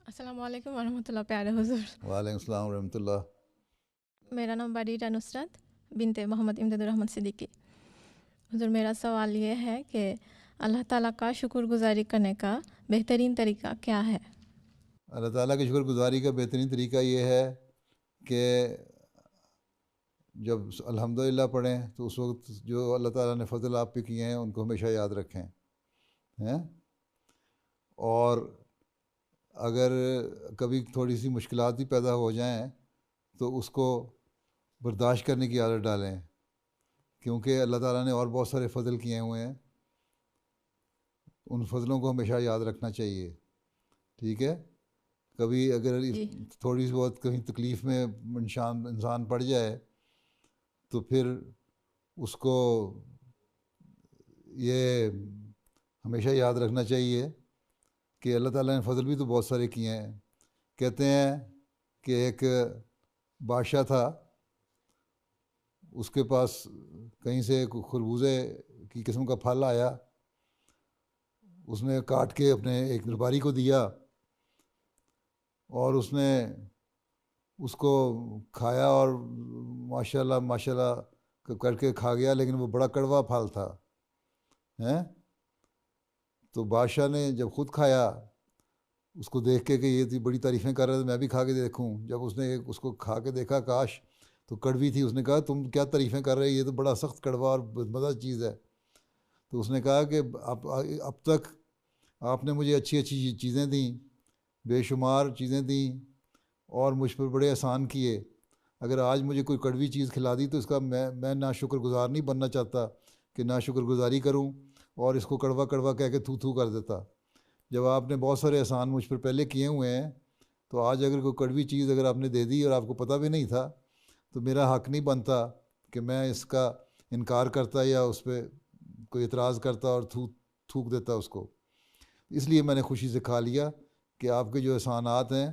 السلام علیکم ورحمۃ اللہ پیارے حضور۔ وعلیکم السلام ورحمۃ اللہ۔ میرا نام باریرہ نصرت بنت محمد امداد الرحمن صدیقی۔ حضور میرا سوال یہ ہے کہ اللہ تعالیٰ کا شکر گزاری کرنے کا بہترین طریقہ کیا ہے؟ اللہ تعالیٰ کی شکر گزاری کا بہترین طریقہ یہ ہے کہ جب الحمدللہ پڑھیں تو اس وقت جو اللہ تعالیٰ نے فضل آپ پہ کیے ہیں ان کو ہمیشہ یاد رکھیں ہیں، اور اگر کبھی تھوڑی سی مشکلات بھی پیدا ہو جائیں تو اس کو برداشت کرنے کی عادت ڈالیں، کیونکہ اللہ تعالیٰ نے اور بہت سارے فضل کیے ہوئے ہیں، ان فضلوں کو ہمیشہ یاد رکھنا چاہیے۔ ٹھیک ہے، کبھی اگر تھوڑی سی بہت کہیں تکلیف میں انسان پڑ جائے تو پھر اس کو یہ ہمیشہ یاد رکھنا چاہیے کہ اللہ تعالیٰ نے فضل بھی تو بہت سارے کیے ہیں۔ کہتے ہیں کہ ایک بادشاہ تھا، اس کے پاس کہیں سے خربوزے کی قسم کا پھل آیا، اس نے کاٹ کے اپنے ایک درباری کو دیا اور اس نے اس کو کھایا اور ماشاءاللہ کر کے کھا گیا، لیکن وہ بڑا کڑوا پھل تھا تو بادشاہ نے جب خود کھایا اس کو دیکھ کے کہ یہ تھی بڑی تعریفیں کر رہا تھا، میں بھی کھا کے دیکھوں۔ جب اس نے اس کو کھا کے دیکھا کاش تو کڑوی تھی، اس نے کہا تم کیا تعریفیں کر رہے، یہ تو بڑا سخت کڑوا اور مزہ چیز ہے۔ تو اس نے کہا کہ اب تک آپ نے مجھے اچھی اچھی چیزیں دیں، بے شمار چیزیں دیں اور مجھ پر بڑے احسان کیے، اگر آج مجھے کوئی کڑوی چیز کھلا دی تو اس کا میں نہ شکر گزار نہیں بننا چاہتا کہ نہ شکر گزاری کروں اور اس کو کڑوا کڑوا کہہ کے تھو تھو کر دیتا۔ جب آپ نے بہت سارے احسان مجھ پر پہلے کیے ہوئے ہیں تو آج اگر کوئی کڑوی چیز اگر آپ نے دے دی اور آپ کو پتہ بھی نہیں تھا تو میرا حق نہیں بنتا کہ میں اس کا انکار کرتا یا اس پہ کوئی اعتراض کرتا اور تھوک دیتا اس کو۔ اس لیے میں نے خوشی سے کھا لیا کہ آپ کے جو احسانات ہیں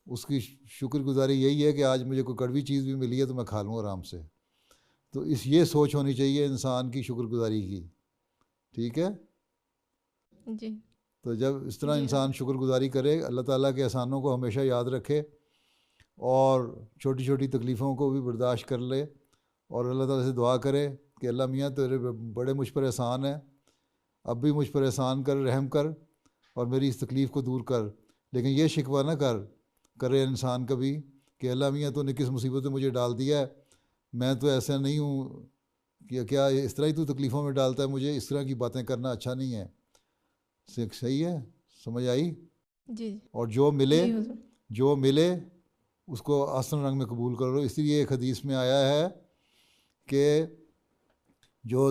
اس کی شکر گزاری یہی ہے کہ آج مجھے کوئی کڑوی چیز بھی ملی ہے تو میں کھا لوں آرام سے۔ تو یہ سوچ ہونی چاہیے انسان کی شکر گزاری کی۔ ٹھیک ہے جی، تو جب اس طرح انسان شکر گزاری کرے، اللہ تعالیٰ کے احسانوں کو ہمیشہ یاد رکھے اور چھوٹی چھوٹی تکلیفوں کو بھی برداشت کر لے اور اللہ تعالیٰ سے دعا کرے کہ اللہ میاں تیرے بڑے مجھ پر احسان ہیں، اب بھی مجھ پر احسان کر، رحم کر اور میری اس تکلیف کو دور کر۔ لیکن یہ شکوہ نہ کرے انسان کبھی کہ اللہ میاں تو نے کس مصیبت میں مجھے ڈال دیا ہے، میں تو ایسا نہیں ہوں، کہ کیا اس طرح ہی تو تکلیفوں میں ڈالتا ہے مجھے، اس طرح کی باتیں کرنا اچھا نہیں ہے۔ صحیح ہے، سمجھ آئی؟ جی اور جو حضور، ملے اس کو آسن رنگ میں قبول کرو۔ اس لیے ایک حدیث میں آیا ہے کہ جو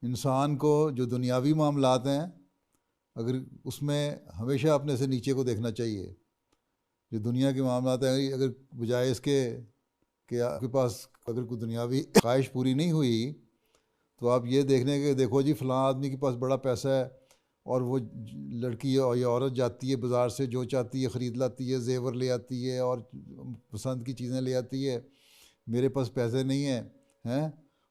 انسان کو جو دنیاوی معاملات ہیں اگر اس میں ہمیشہ اپنے سے نیچے کو دیکھنا چاہیے۔ جو دنیا کے معاملات ہیں اگر بجائے اس کے کہ آپ کے پاس اگر کوئی دنیاوی خواہش پوری نہیں ہوئی تو آپ یہ دیکھنے کے دیکھو جی فلاں آدمی کے پاس بڑا پیسہ ہے اور وہ لڑکی یا عورت جاتی ہے بازار سے جو چاہتی ہے خرید لاتی ہے، زیور لے آتی ہے اور پسند کی چیزیں لے آتی ہے، میرے پاس پیسے نہیں ہیں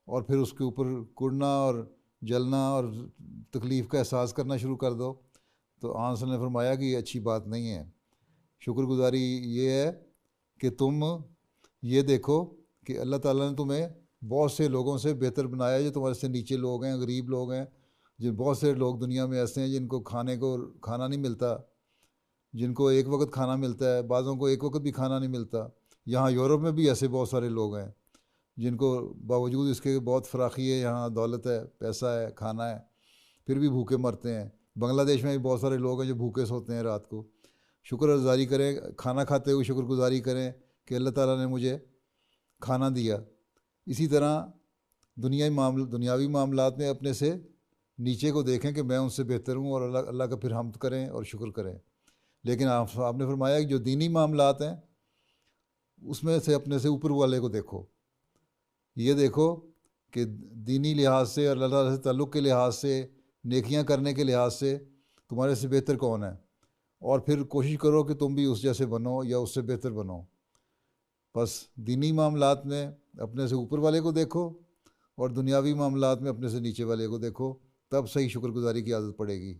اور پھر اس کے اوپر کڑنا اور جلنا اور تکلیف کا احساس کرنا شروع کر دو، تو آن صلی اللہ نے فرمایا کہ یہ اچھی بات نہیں ہے۔ شکر گزاری یہ ہے کہ تم یہ دیکھو کہ اللہ تعالیٰ نے تمہیں بہت سے لوگوں سے بہتر بنایا جو تمہارے سے نیچے لوگ ہیں، غریب لوگ ہیں، جن بہت سے لوگ دنیا میں ایسے ہیں جن کو کھانا نہیں ملتا، جن کو ایک وقت کھانا ملتا ہے، بعضوں کو ایک وقت بھی کھانا نہیں ملتا۔ یہاں یورپ میں بھی ایسے بہت سارے لوگ ہیں جن کو باوجود اس کے بہت فراخی ہے، یہاں دولت ہے، پیسہ ہے، کھانا ہے، پھر بھی بھوکے مرتے ہیں۔ بنگلہ دیش میں بھی بہت سارے لوگ ہیں جو بھوکے سوتے ہیں رات کو۔ شکر گزاری کریں، کھانا کھاتے ہوئے شکر گزاری کریں کہ اللہ تعالیٰ نے مجھے کھانا دیا۔ اسی طرح دنیاوی معاملات میں اپنے سے نیچے کو دیکھیں کہ میں ان سے بہتر ہوں اور اللہ کا پھر حمد کریں اور شکر کریں۔ لیکن آپ نے فرمایا کہ جو دینی معاملات ہیں اس میں سے اپنے سے اوپر والے کو دیکھو، یہ دیکھو کہ دینی لحاظ سے اور اللہ تعالیٰ سے تعلق کے لحاظ سے، نیکیاں کرنے کے لحاظ سے تمہارے سے بہتر کون ہے، اور پھر کوشش کرو کہ تم بھی اس جیسے بنو یا اس سے بہتر بنو۔ بس دینی معاملات میں اپنے سے اوپر والے کو دیکھو اور دنیاوی معاملات میں اپنے سے نیچے والے کو دیکھو، تب صحیح شکر گزاری کی عادت پڑے گی۔